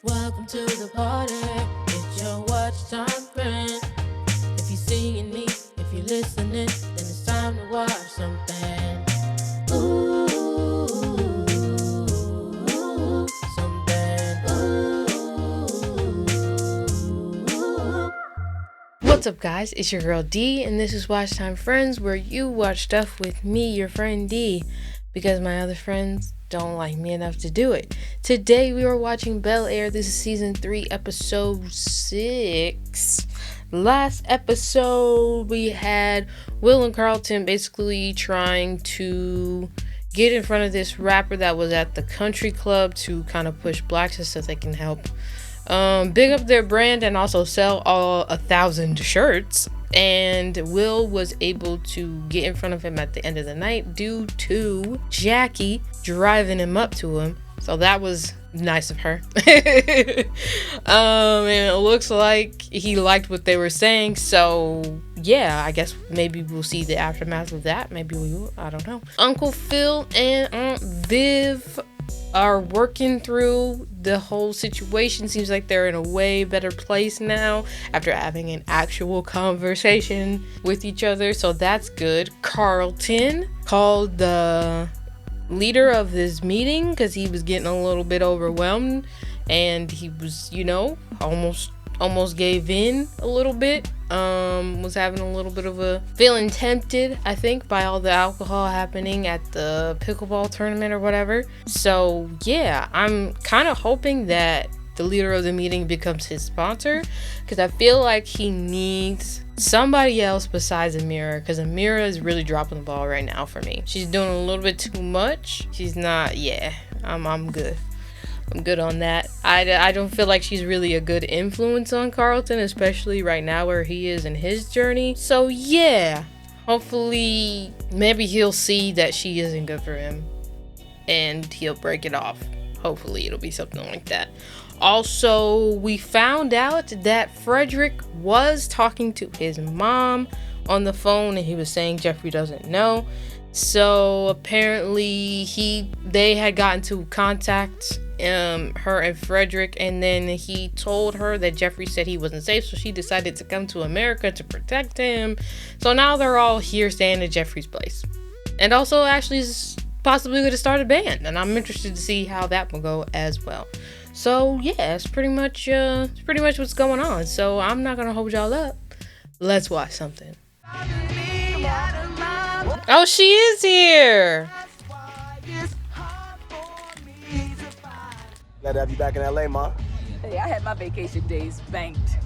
Welcome to the party. It's your watch time friend. If you're seeing me, if you're listening, then it's time to watch something. Ooh, something. Ooh. What's up, guys? It's your girl D, and this is Watch Time Friends, where you watch stuff with me, your friend D, because my other friends don't like me enough to do it. Today we are watching Bel-Air. This is season 3, episode 6. Last episode we had Will and Carlton basically trying to get in front of this rapper that was at the country club to kind of push blacks so they can help big up their brand and also sell all 1,000 shirts. And Will was able to get in front of him at the end of the night due to Jackie driving him up to him. So that was nice of her. And it looks like he liked what they were saying. So yeah, I guess maybe we'll see the aftermath of that. Maybe we will. I don't know. Uncle Phil and Aunt Viv are working through the whole situation. Seems like they're in a way better place now after having an actual conversation with each other, so that's good. Carlton called the leader of this meeting because he was getting a little bit overwhelmed and he was, almost gave in a little bit. Was having a little bit of a feeling tempted, I think, by all the alcohol happening at the pickleball tournament or whatever. So yeah, I'm kind of hoping that the leader of the meeting becomes his sponsor, because I feel like he needs somebody else besides Amira, because Amira is really dropping the ball right now for me. She's doing a little bit too much. She's not, I'm good. I'm good on that. I don't feel like she's really a good influence on Carlton, especially right now where he is in his journey. So yeah, hopefully maybe he'll see that she isn't good for him and he'll break it off. Hopefully it'll be something like that. Also, we found out that Frederick was talking to his mom on the phone and he was saying Jeffrey doesn't know. So apparently they had gotten to contact her and Frederick, and then he told her that Jeffrey said he wasn't safe, so she decided to come to America to protect him. So now they're all here staying at Jeffrey's place. And also Ashley's possibly going to start a band, and I'm interested to see how that will go as well. So yeah, it's pretty much what's going on. So I'm not gonna hold y'all up. Let's watch something. Oh, she is here. Glad to have you back in LA, Ma. Hey, I had my vacation days banked.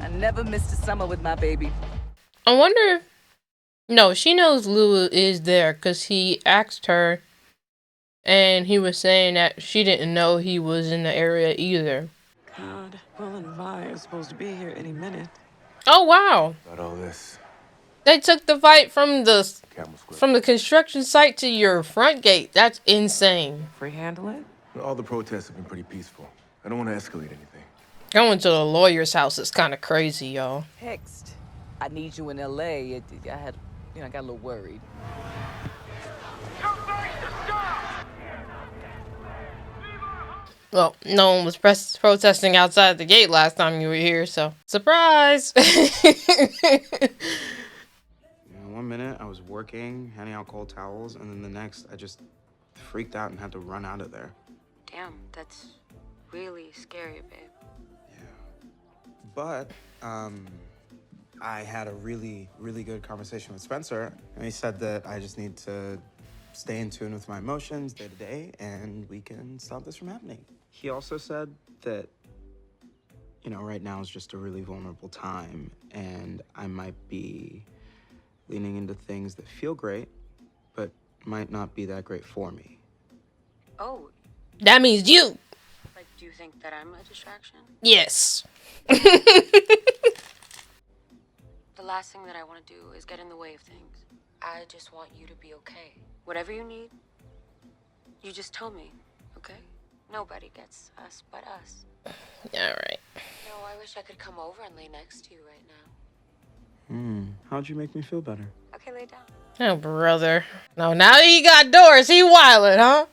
I never missed a summer with my baby. I wonder. No, she knows Lou is there because he asked her, and he was saying that she didn't know he was in the area either. God, Will and Vi are supposed to be here any minute. Oh wow! About all this. They took the fight from the construction site to your front gate. That's insane. Free handle it? All the protests have been pretty peaceful. I don't want to escalate anything. Going to the lawyer's house is kind of crazy, y'all. Text. I need you in LA. I got a little worried. Well, no one was protesting outside the gate last time you were here, so surprise! One minute I was working, handing out cold towels, and then the next I just freaked out and had to run out of there. Damn, that's really scary, babe. Yeah. But, I had a really, really good conversation with Spencer, and he said that I just need to stay in tune with my emotions day to day, and we can stop this from happening. He also said that, right now is just a really vulnerable time, and I might be leaning into things that feel great, but might not be that great for me. Oh. That means you. Like, do you think that I'm a distraction? Yes. The last thing that I want to do is get in the way of things. I just want you to be okay. Whatever you need, you just tell me, okay? Nobody gets us but us. Alright. No, I wish I could come over and lay next to you right now. How'd you make me feel better? Okay, lay down. Oh, brother. No, now that he got Doris, he wildin', huh?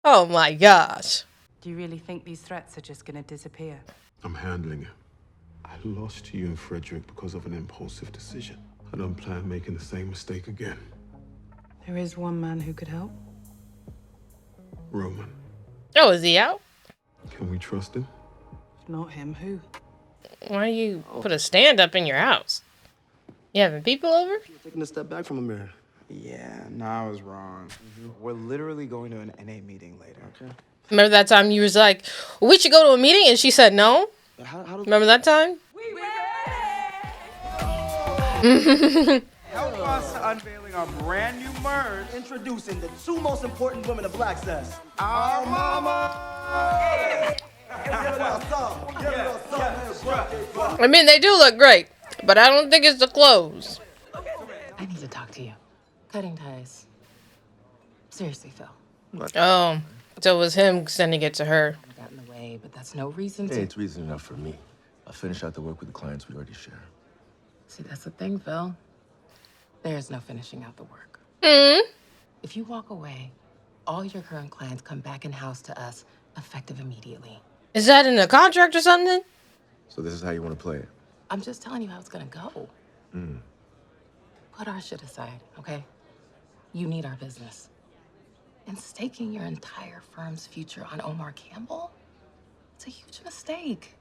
Oh my gosh. Do you really think these threats are just gonna disappear? I'm handling it. I lost you and Frederick because of an impulsive decision. I don't plan making the same mistake again. There is one man who could help. Roman. Oh, is he out? Can we trust him? If not him, who? Why do you put a stand up in your house? You having people over? You're taking a step back from a mirror. Yeah, no, I was wrong. We're literally going to an NA meeing later. Okay. Remember that time you was like, we should go to a meeting? And she said no? How does... Remember that time? Help us unveiling our brand new merch. Introducing the two most important women of Black Zest. Our mama! I mean, they do look great, but I don't think it's the clothes. I need to talk to you. Cutting ties. Seriously, Phil. Oh, so it was him sending it to her. I got in the way, but that's no reason Hey, to... it's reason enough for me. I'll finish out the work with the clients we already share. See, that's the thing, Phil. There's no finishing out the work. If you walk away, all your current clients come back in-house to us, effective immediately. Is that in a contract or something? So this is how you want to play it? I'm just telling you how it's gonna go. Put our shit aside, okay? You need our business. And staking your entire firm's future on Omar Campbell? It's a huge mistake.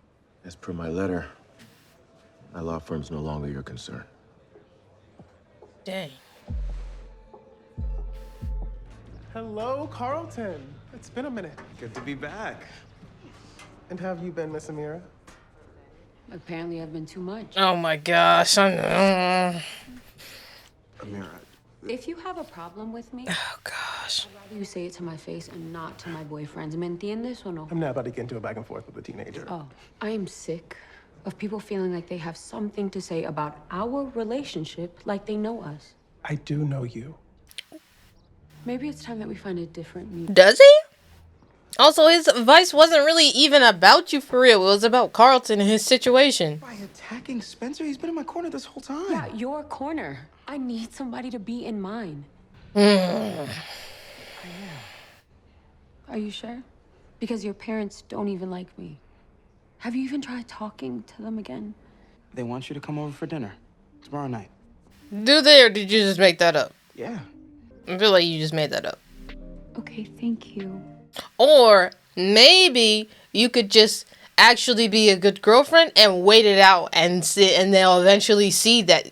As per my letter, my law firm's no longer your concern. Dang. Hello, Carlton. It's been a minute. Good to be back. And how have you been, Miss Amira? Apparently, I've been too much. Oh my gosh. Amira, If you have a problem with me, Oh gosh. I'd rather you say it to my face and not to my boyfriends. ¿Me entiendes o no? I'm not about to get into a back and forth with a teenager. Oh, I am sick of people feeling like they have something to say about our relationship like they know us. I do know you. Maybe it's time that we find a different me. Does he? Also, his advice wasn't really even about you for real. It was about Carlton and his situation. by attacking Spencer, he's been in my corner this whole time. Yeah, your corner. I need somebody to be in mine. Mm. Are you sure? Because your parents don't even like me. Have you even tried talking to them again? They want you to come over for dinner tomorrow night. Do they, or did you just make that up? Yeah. I feel like you just made that up. Okay, thank you. Or maybe you could just actually be a good girlfriend and wait it out and sit, and they'll eventually see that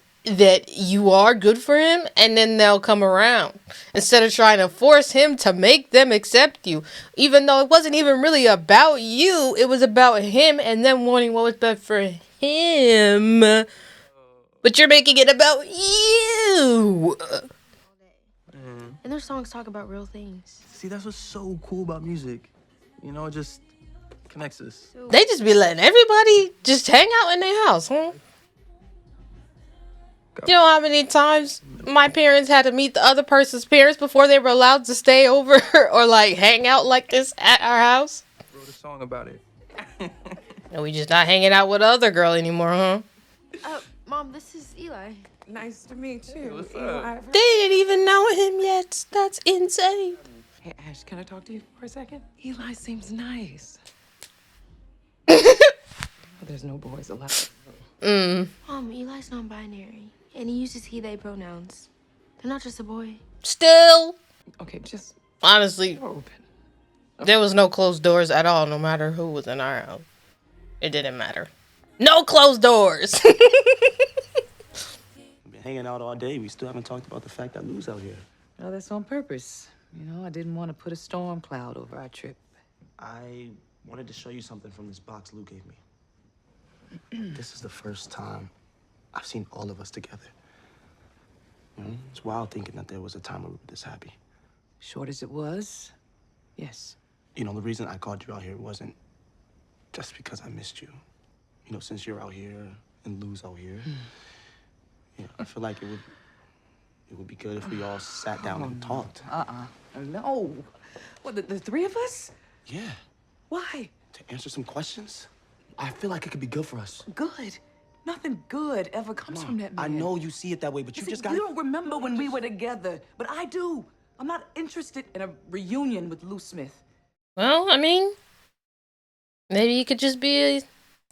you are good for him, and then they'll come around instead of trying to force him to make them accept you, even though it wasn't even really about you. It was about him and them wanting what was best for him, but you're making it about you. And their songs talk about real things. See, that's what's so cool about music. You know, it just connects us. They just be letting everybody just hang out in their house, huh? You know how many times my parents had to meet the other person's parents before they were allowed to stay over or like hang out like this at our house? Wrote a song about it. And we just not hanging out with the other girl anymore, huh? Mom, this is Eli. Nice to meet you. what's up? They didn't even know him yet. That's insane. Hey, Ash, can I talk to you for a second? Eli seems nice. There's no boys allowed. Mom, Eli's non-binary, and he uses he/they pronouns. They're not just a boy. Still, Okay, just honestly, open. there was no closed doors at all, no matter who was in our house. It didn't matter. No closed doors. We've been hanging out all day. We still haven't talked about the fact that Lou's out here. Oh, that's on purpose. You know, I didn't want to put a storm cloud over our trip. I wanted to show you something from this box Lou gave me. This is the first time I've seen all of us together. You know, it's wild thinking that there was a time when we were this happy. Short as it was, yes. You know, the reason I called you out here wasn't just because I missed you. You know, since you're out here and Lou's out here, you know, I feel like it would be good if we all sat down and talked. No. What, the three of us? Yeah, Why? to answer some questions. I feel like it could be good for us. Good. Nothing good ever comes from that man. I know you see it that way, but you See, just got you don't remember when we were together, but I do. I'm not interested in a reunion with Lou Smith. Well, I mean, Maybe it could just be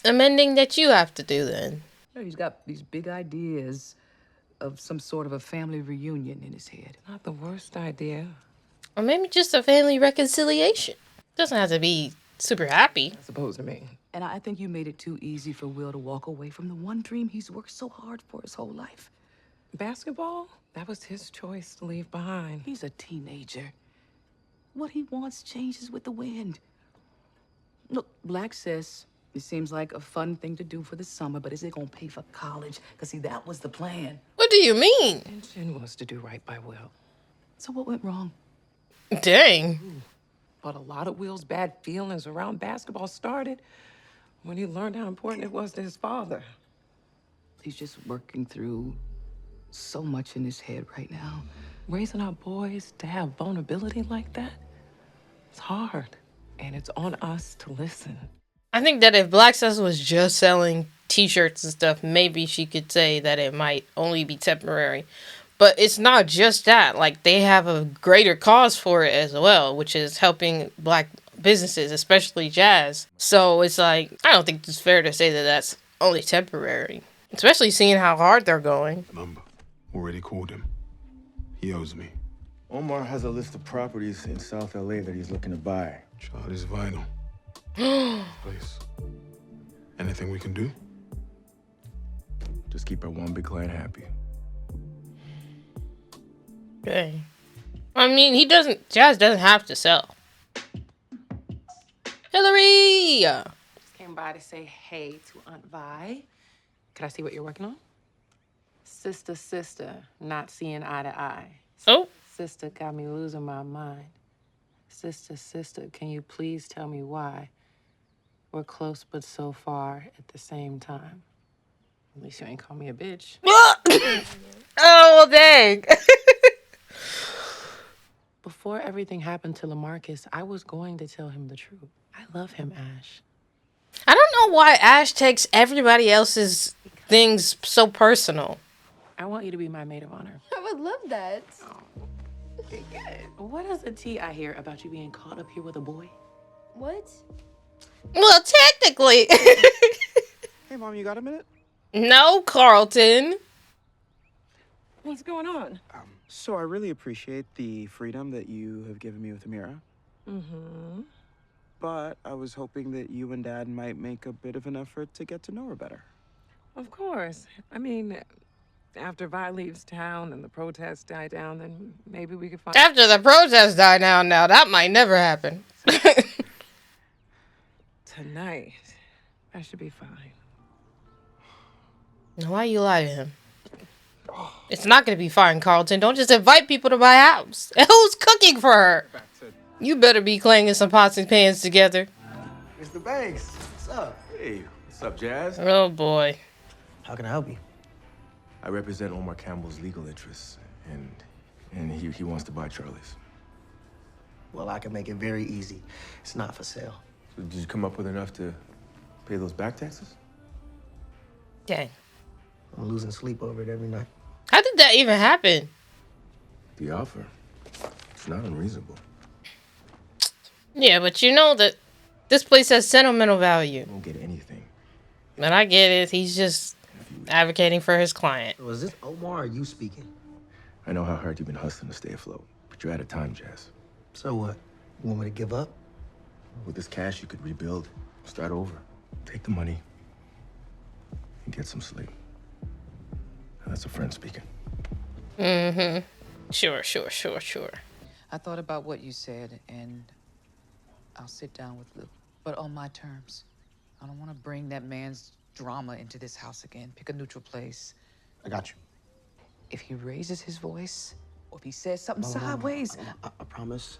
a mending that you have to do then. He's got these big ideas of some sort of a family reunion in his head. Not the worst idea. Or maybe just a family reconciliation. Doesn't have to be super happy. As opposed to me. And I think you made it too easy for Will to walk away from the one dream he's worked so hard for his whole life. Basketball? That was his choice to leave behind. He's a teenager. What he wants changes with the wind. Look, Black says it seems like a fun thing to do for the summer, but is it gonna pay for college? Because, see, that was the plan. What do you mean? Intention was to do right by Will. So what went wrong? Dang. But a lot of Will's bad feelings around basketball started when he learned how important it was to his father. He's just working through so much in his head right now. Raising our boys to have vulnerability like that, it's hard. And it's on us to listen. I think that if Black Sus was just selling t-shirts and stuff, maybe she could say that it might only be temporary. But it's not just that. Like, they have a greater cause for it as well, which is helping Black businesses, especially jazz. So it's like, I don't think it's fair to say that that's only temporary. Especially seeing how hard they're going. Number. Already called him. He owes me. Omar has a list of properties in South LA that he's looking to buy. Child is vital. Please. Anything we can do? Just keep our one big client happy. Okay. I mean, Jazz doesn't have to sell. Hillary! Just came by to say hey to Aunt Vi. Could I see what you're working on? Sister, not seeing eye to eye. Oh. Sister got me losing my mind. Sister, can you please tell me why we're close but so far at the same time? At least you ain't call me a bitch. Oh, dang. Before everything happened to LaMarcus, I was going to tell him the truth. I love him, Ash. I don't know why Ash takes everybody else's things so personal. I want you to be my maid of honor. I would love that. Okay, good. What is the tea I hear about you being caught up here with a boy? What? Well, technically. Hey, Mom, you got a minute? No, Carlton. What's going on? So I really appreciate the freedom that you have given me with Amira. Mm-hmm. But I was hoping that you and Dad might make a bit of an effort to get to know her better. Of course. I mean, after Vi leaves town and the protests die down, then maybe we could find... After the protests die down now, that might never happen. Tonight, that should be fine. Why you lie to him? It's not going to be fine, Carlton. Don't just invite people to my house. And who's cooking for her? You better be clanging some pots and pans together. Mr. Banks, what's up? Hey, what's up, Jazz? Oh, boy. How can I help you? I represent Omar Campbell's legal interests, and he wants to buy Charlie's. Well, I can make it very easy. It's not for sale. So did you come up with enough to pay those back taxes? Dang. I'm losing sleep over it every night. How did that even happen? The offer. It's not unreasonable. Yeah, but you know that this place has sentimental value. You won't get anything. And I get it. He's just advocating for his client. So is this Omar or you speaking? I know how hard you've been hustling to stay afloat, but you're out of time, Jazz. So what? You want me to give up? With this cash, you could rebuild, start over. Take the money, and get some sleep. That's a friend speaking. Mm-hmm. Sure. I thought about what you said, and I'll sit down with Lou, but on my terms. I don't want to bring that man's drama into this house again. Pick a neutral place. I got you. If he raises his voice, or if he says something No. sideways... I promise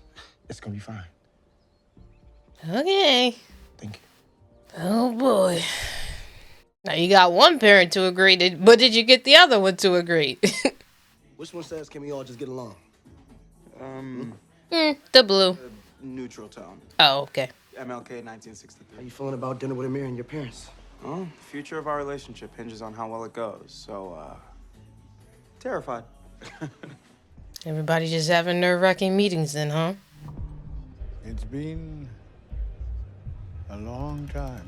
it's gonna be fine. Okay. Thank you. Oh, boy. Now, you got one parent to agree, but did you get the other one to agree? Which one says can we all just get along? The blue. Neutral tone. Oh, okay. MLK 1963. How you feeling about dinner with Amir and your parents? Well, the future of our relationship hinges on how well it goes, so, terrified. Everybody just having nerve-wracking meetings then, huh? It's been A long time.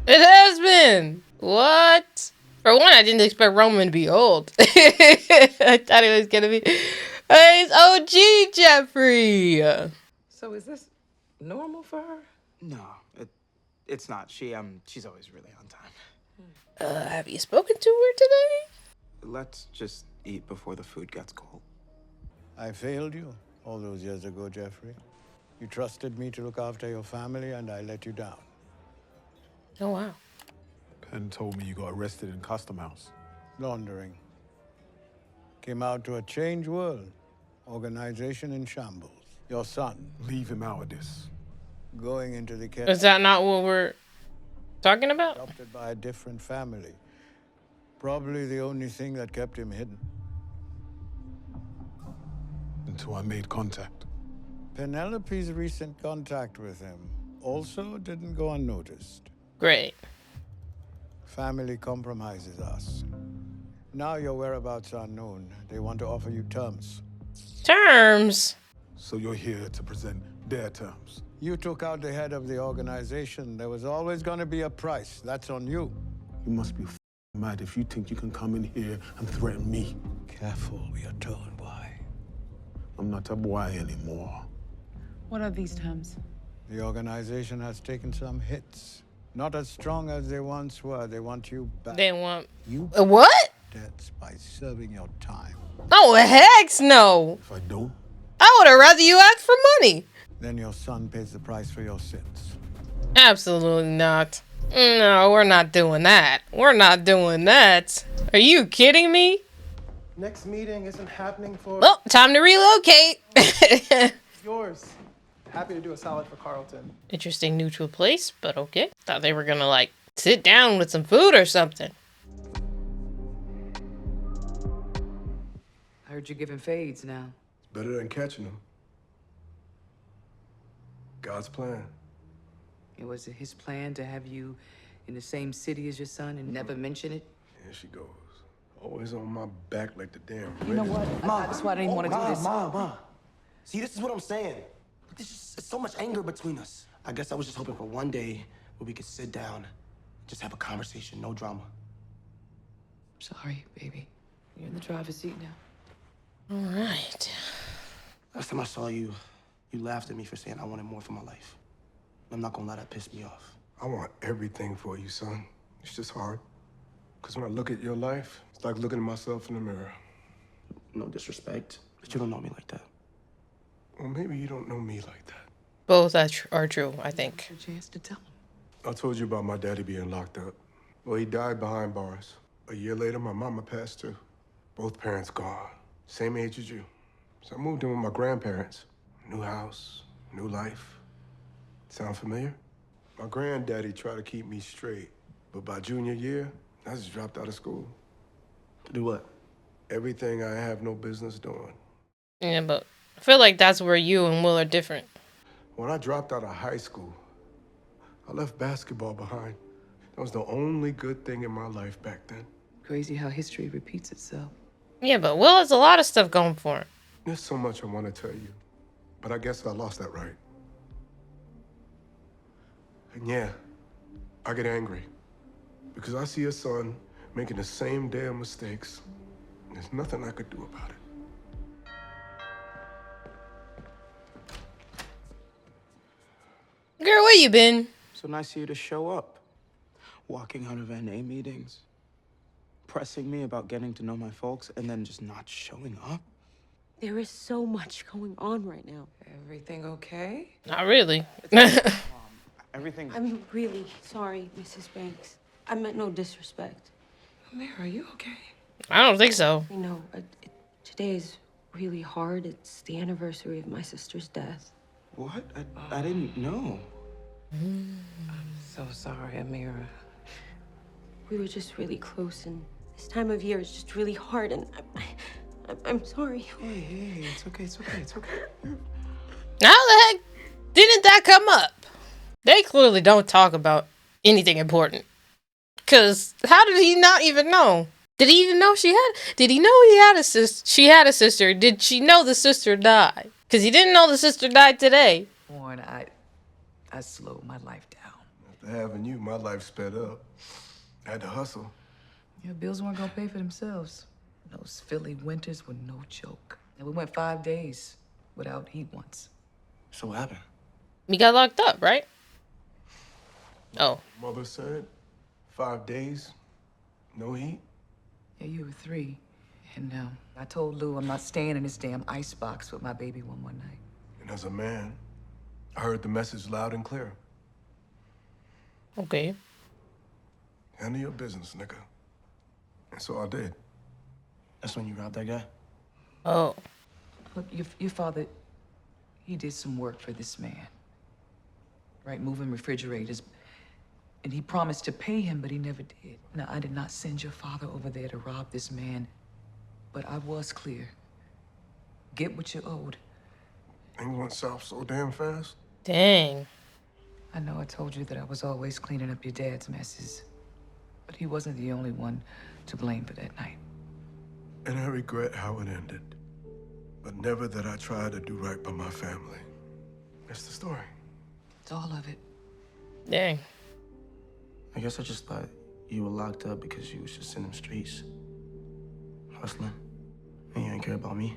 It has been. What? For one, I didn't expect Roman to be old. I thought he was gonna be. Hey, it's OG Jeffrey. So is this normal for her? No, it's not. She's always really on time. Have you spoken to her today? Let's just eat before the food gets cold. I failed you all those years ago, Jeffrey. You trusted me to look after your family, and I let you down. Oh, wow. Penn told me you got arrested in Custom House. Laundering. Came out to a changed world. Organization in shambles. Your son. Leave him out of this. Going into the care. Is that not what we're talking about? Adopted by a different family. Probably the only thing that kept him hidden. Until I made contact. Penelope's recent contact with him also didn't go unnoticed. Great. Family compromises us. Now your whereabouts are known. They want to offer you terms. Terms? So you're here to present their terms. You took out the head of the organization. There was always going to be a price. That's on you. You must be mad if you think you can come in here and threaten me. Careful, you're told why. I'm not a boy anymore. What are these terms? The organization has taken some hits. Not as strong as they once were. They want you back. They want you what? Debts by serving your time. Oh, heck no. If I don't? I would have rather you ask for money. Then your son pays the price for your sins. Absolutely not. No, we're not doing that. We're not doing that. Are you kidding me? Next meeting isn't happening for... Well, time to relocate. Yours. Happy to do a salad for Carlton. Interesting neutral place, but okay. Thought they were gonna, like, sit down with some food or something. I heard you're giving fades now. It's better than catching them. God's plan. It was his plan to have you in the same city as your son and never mention it? Here she goes. Always on my back like the damn... You know what? That's why I didn't want to do this. Mom. See, this is what I'm saying. It's so much anger between us. I guess I was just hoping for one day where we could sit down and just have a conversation, no drama. Sorry, baby. You're in the driver's seat now. All right. Last time I saw you, you laughed at me for saying I wanted more for my life. I'm not gonna let that piss me off. I want everything for you, son. It's just hard. Because when I look at your life, it's like looking at myself in the mirror. No disrespect, but you don't know me like that. Well, maybe you don't know me like that. Both are true, I think. A chance to tell him. I told you about my daddy being locked up. Well, he died behind bars. A year later, my mama passed too. Both parents gone. Same age as you. So I moved in with my grandparents. New house, new life. Sound familiar? My granddaddy tried to keep me straight, but by junior year, I just dropped out of school. To do what? Everything I have no business doing. Yeah, but I feel like that's where you and Will are different. When I dropped out of high school, I left basketball behind. That was the only good thing in my life back then. Crazy how history repeats itself. Yeah, but Will has a lot of stuff going for him. There's so much I want to tell you, but I guess I lost that right. And yeah, I get angry because I see a son making the same damn mistakes. And there's nothing I could do about it. Girl, where you been? So nice of you to show up. Walking out of NA meetings, pressing me about getting to know my folks, and then just not showing up. There is so much going on right now. Everything okay? Not really. Everything... I'm really sorry, Mrs. Banks. I meant no disrespect. Amir, are you okay? I don't think so. You know, today is really hard. It's the anniversary of my sister's death. What? I didn't know. I'm so sorry, Amira. We were just really close, and this time of year is just really hard, and I'm sorry. Hey, it's okay. How the heck didn't that come up? They clearly don't talk about anything important. Cause how did he not even know? Did he even know did he know he had a sister? She had a sister. Did she know the sister died? Cause he didn't know the sister died today. Warren, I I slowed my life down. After having you, my life sped up. I had to hustle. Your bills weren't gonna pay for themselves. Those Philly winters were no joke. And we went 5 days without heat once. So what happened? We got locked up, right? Oh. Mother said 5 days, no heat. Yeah, you were 3. And I told Lou I'm not staying in this damn icebox with my baby one more night. And as a man, I heard the message loud and clear. Okay. Handle your business, nigga. And so I did. That's when you robbed that guy? Oh. Look, your father, he did some work for this man. Right, moving refrigerators. And he promised to pay him, but he never did. Now, I did not send your father over there to rob this man, but I was clear. Get what you owed. Things went south so damn fast. Dang. I know I told you that I was always cleaning up your dad's messes, but he wasn't the only one to blame for that night. And I regret how it ended. But never that I tried to do right by my family. That's the story. It's all of it. Dang. I guess I just thought you were locked up because you was just in them streets, hustling, and you didn't care about me.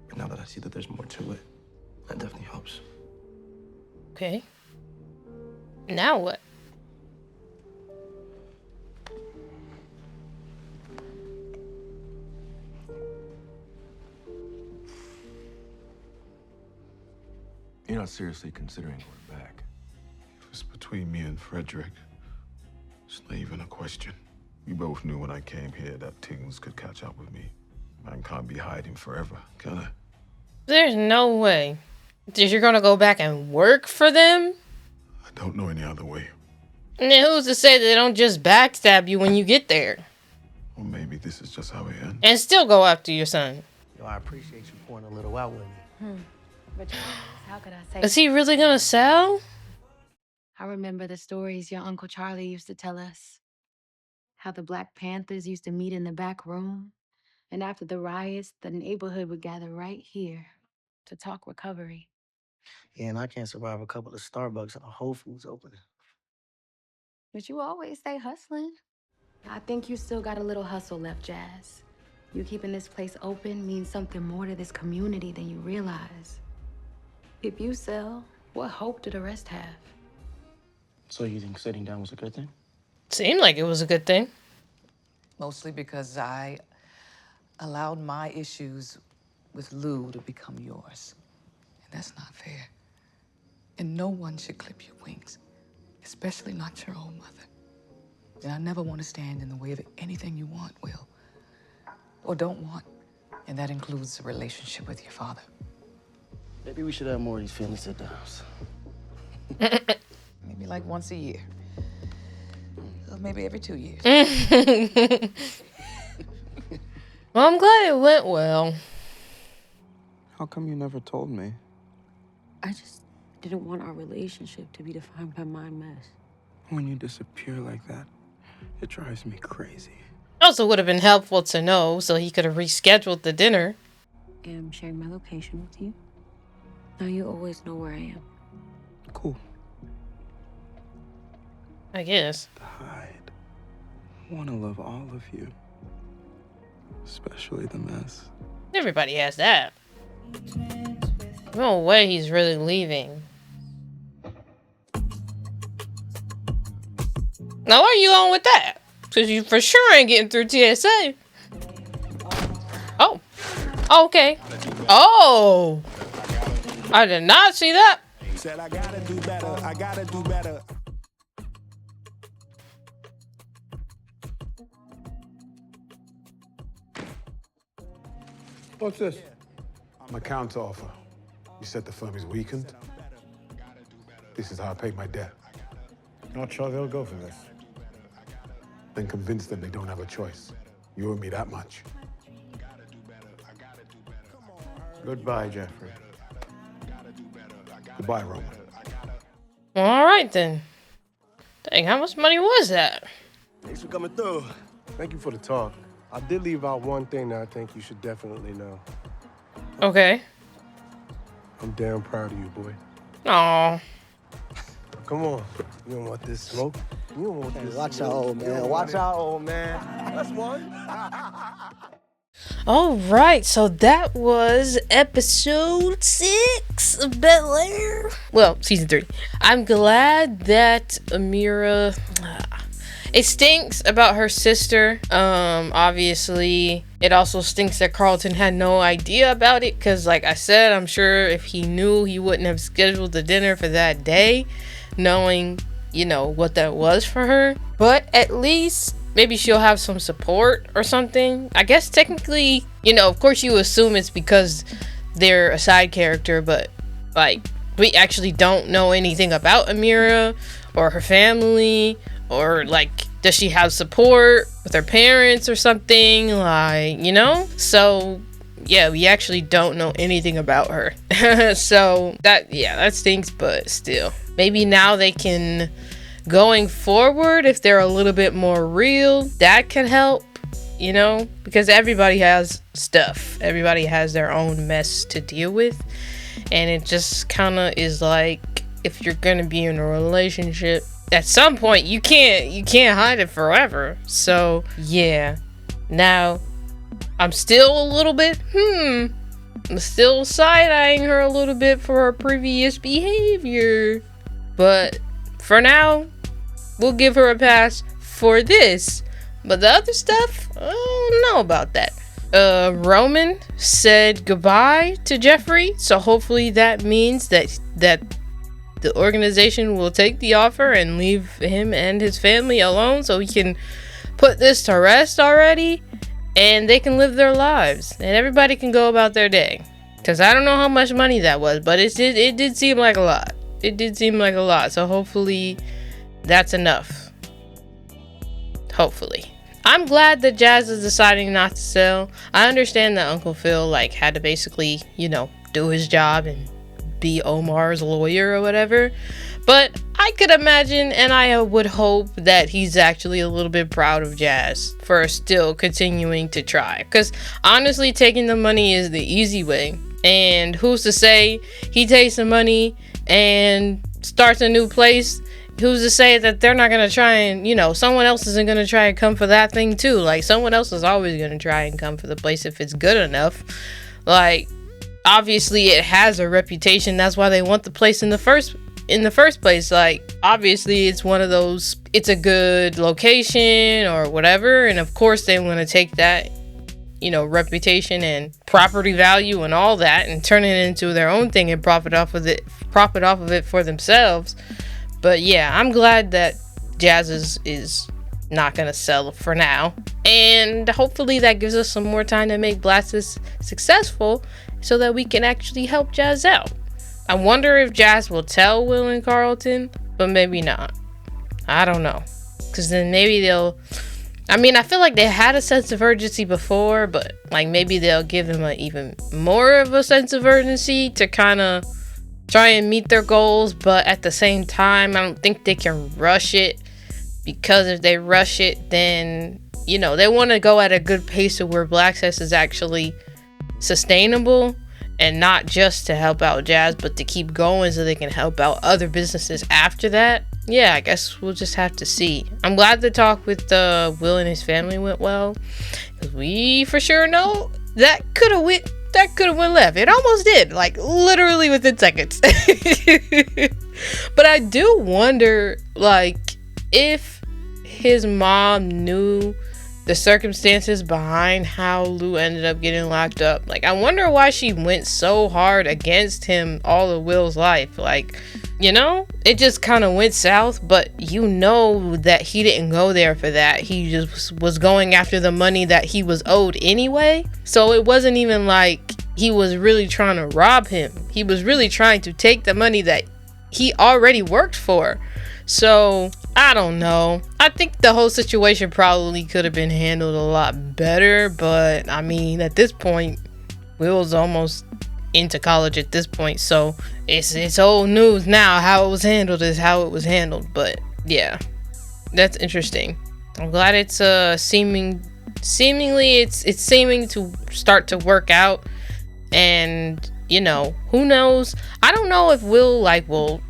But now that I see that there's more to it, that definitely helps. Okay. Now what? You're not seriously considering going back. If it's between me and Frederick, it's not even a question. We both knew when I came here that things could catch up with me. Man can't be hiding forever, can I? There's no way. You're gonna go back and work for them? I don't know any other way. And then who's to say they don't just backstab you when you get there? Or maybe this is just how it ends. And still go after your son. Yo, I appreciate you pouring a little out with me. But how could I say? Is he really gonna sell? I remember the stories your Uncle Charlie used to tell us. How the Black Panthers used to meet in the back room. And after the riots, the neighborhood would gather right here to talk recovery. Yeah, and I can't survive a couple of Starbucks and a Whole Foods opening. But you always stay hustling. I think you still got a little hustle left, Jazz. You keeping this place open means something more to this community than you realize. If you sell, what hope do the rest have? So you think sitting down was a good thing? Seemed like it was a good thing. Mostly because I allowed my issues with Lou to become yours. And that's not fair. And no one should clip your wings, especially not your own mother. And I never want to stand in the way of anything you want, Will, or don't want. And that includes a relationship with your father. Maybe we should have more of these family sit-downs. Maybe like once a year. Or maybe every 2 years. Well, I'm glad it went well. How come you never told me? I just didn't want our relationship to be defined by my mess. When you disappear like that, it drives me crazy. Also would have been helpful to know so he could have rescheduled the dinner. I'm sharing my location with you. Now you always know where I am. Cool. I guess. Hide. I want to love all of you. Especially the mess. Everybody has that. No way he's really leaving. Now where are you going with that? Because you for sure ain't getting through TSA. Oh. Okay. Oh. I did not see that. Said I gotta do better. I gotta do better. What's this? My counter offer. You said the firm is weakened. This is how I pay my debt. Not sure they'll go for this. Then convince them they don't have a choice. You owe me that much. Goodbye, Jeffrey. Goodbye, Roman. All right then. Dang, how much money was that? Thanks for coming through. Thank you for the talk. I did leave out one thing that I think you should definitely know. Okay. I'm damn proud of you, boy. Aw. Come on. You don't want this smoke. You don't want this Watch smoke. out, old You don't man. want Watch it. out, old man. That's one. All right, so that was episode 6 of Bel-Air. Well, season 3. I'm glad that Amira... It stinks about her sister. Obviously, it also stinks that Carlton had no idea about it. Because, like I said, I'm sure if he knew, he wouldn't have scheduled the dinner for that day, knowing, you know, what that was for her. But at least maybe she'll have some support or something. I guess technically, you know, of course you assume it's because they're a side character, but like we actually don't know anything about Amira or her family, or like does she have support with her parents or something, like, you know? So yeah, we actually don't know anything about her. So that stinks, but still, maybe now they can, going forward, if they're a little bit more real, that can help, you know, because everybody has stuff, everybody has their own mess to deal with, and it just kind of is like, if you're gonna be in a relationship, at some point you can't hide it forever. So yeah, now I'm still a little bit I'm still side-eyeing her a little bit for her previous behavior, but for now we'll give her a pass for this. But the other stuff, I don't know about that. Roman said goodbye to Jeffrey, so hopefully that means that the organization will take the offer and leave him and his family alone, so he can put this to rest already, and they can live their lives, and everybody can go about their day. Because I don't know how much money that was, but it did seem like a lot. It did seem like a lot, so hopefully that's enough. Hopefully. I'm glad that Jazz is deciding not to sell. I understand that Uncle Phil like had to basically, you know, do his job and be Omar's lawyer or whatever, but I could imagine, and I would hope, that he's actually a little bit proud of Jazz for still continuing to try, because honestly, taking the money is the easy way, and who's to say he takes the money and starts a new place? Who's to say that they're not gonna try and, you know, someone else isn't gonna try and come for that thing too? Like, someone else is always gonna try and come for the place if it's good enough. Like, obviously it has a reputation, that's why they want the place in the first place. Like, obviously it's one of those, it's a good location or whatever, and of course they want to take that, you know, reputation and property value and all that and turn it into their own thing and profit off of it for themselves. But yeah, I'm glad that Jazz is not gonna sell for now, and hopefully that gives us some more time to make Blastus successful, so that we can actually help Jazz out. I wonder if Jazz will tell Will and Carlton, but maybe not. I don't know. Because then maybe they'll... I mean, I feel like they had a sense of urgency before, but like maybe they'll give them a even more of a sense of urgency to kind of try and meet their goals. But at the same time, I don't think they can rush it, because if they rush it, then, you know, they want to go at a good pace to where Black Access is actually sustainable, and not just to help out Jazz, but to keep going so they can help out other businesses after that. Yeah, I guess we'll just have to see. I'm glad the talk with Will and his family went well, because we for sure know that could have went left. It almost did, like literally within seconds. But I do wonder, like, if his mom knew the circumstances behind how Lou ended up getting locked up. Like, I wonder why she went so hard against him all of Will's life. Like, you know, it just kind of went south, but you know that he didn't go there for that. He just was going after the money that he was owed anyway. So it wasn't even like he was really trying to rob him. He was really trying to take the money that he already worked for. So I don't know. I think the whole situation probably could have been handled a lot better, but I mean, at this point, Will's almost into college at this point, so it's old news now. How it was handled is how it was handled. But yeah, that's interesting. I'm glad it's seemingly it's seeming to start to work out, and you know, who knows? I don't know if Will, like, well,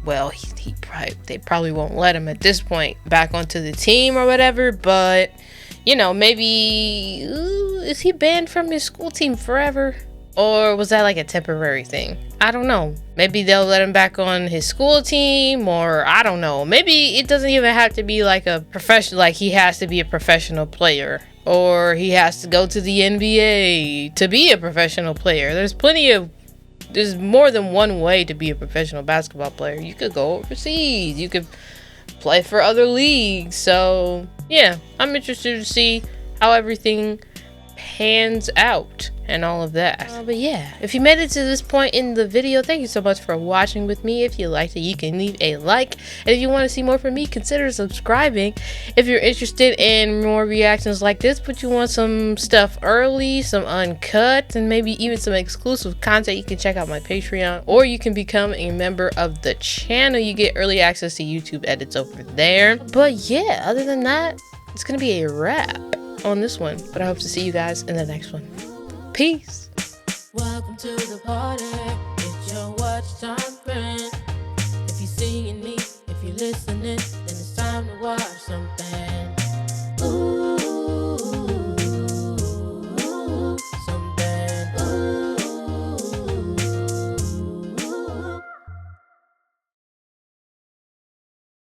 they probably won't let him at this point back onto the team or whatever, but, you know, maybe, is he banned from his school team forever? Or was that like a temporary thing? I don't know. Maybe they'll let him back on his school team, or I don't know. Maybe it doesn't even have to be like a professional, like he has to be a professional player, or he has to go to the NBA to be a professional player. There's more than one way to be a professional basketball player. You could go overseas. You could play for other leagues. So yeah, I'm interested to see how everything pans out and all of that. But yeah, if you made it to this point in the video, thank you so much for watching with me. If you liked it, you can leave a like, and if you want to see more from me, consider subscribing. If you're interested in more reactions like this, but you want some stuff early, some uncut, and maybe even some exclusive content, you can check out my Patreon, or you can become a member of the channel. You get early access to YouTube edits over there. But yeah, other than that, it's gonna be a wrap on this one, but I hope to see you guys in the next one. Peace. Welcome to the party. It's your watch time friend. If you're seeing me, if you're listening, then it's time to watch something.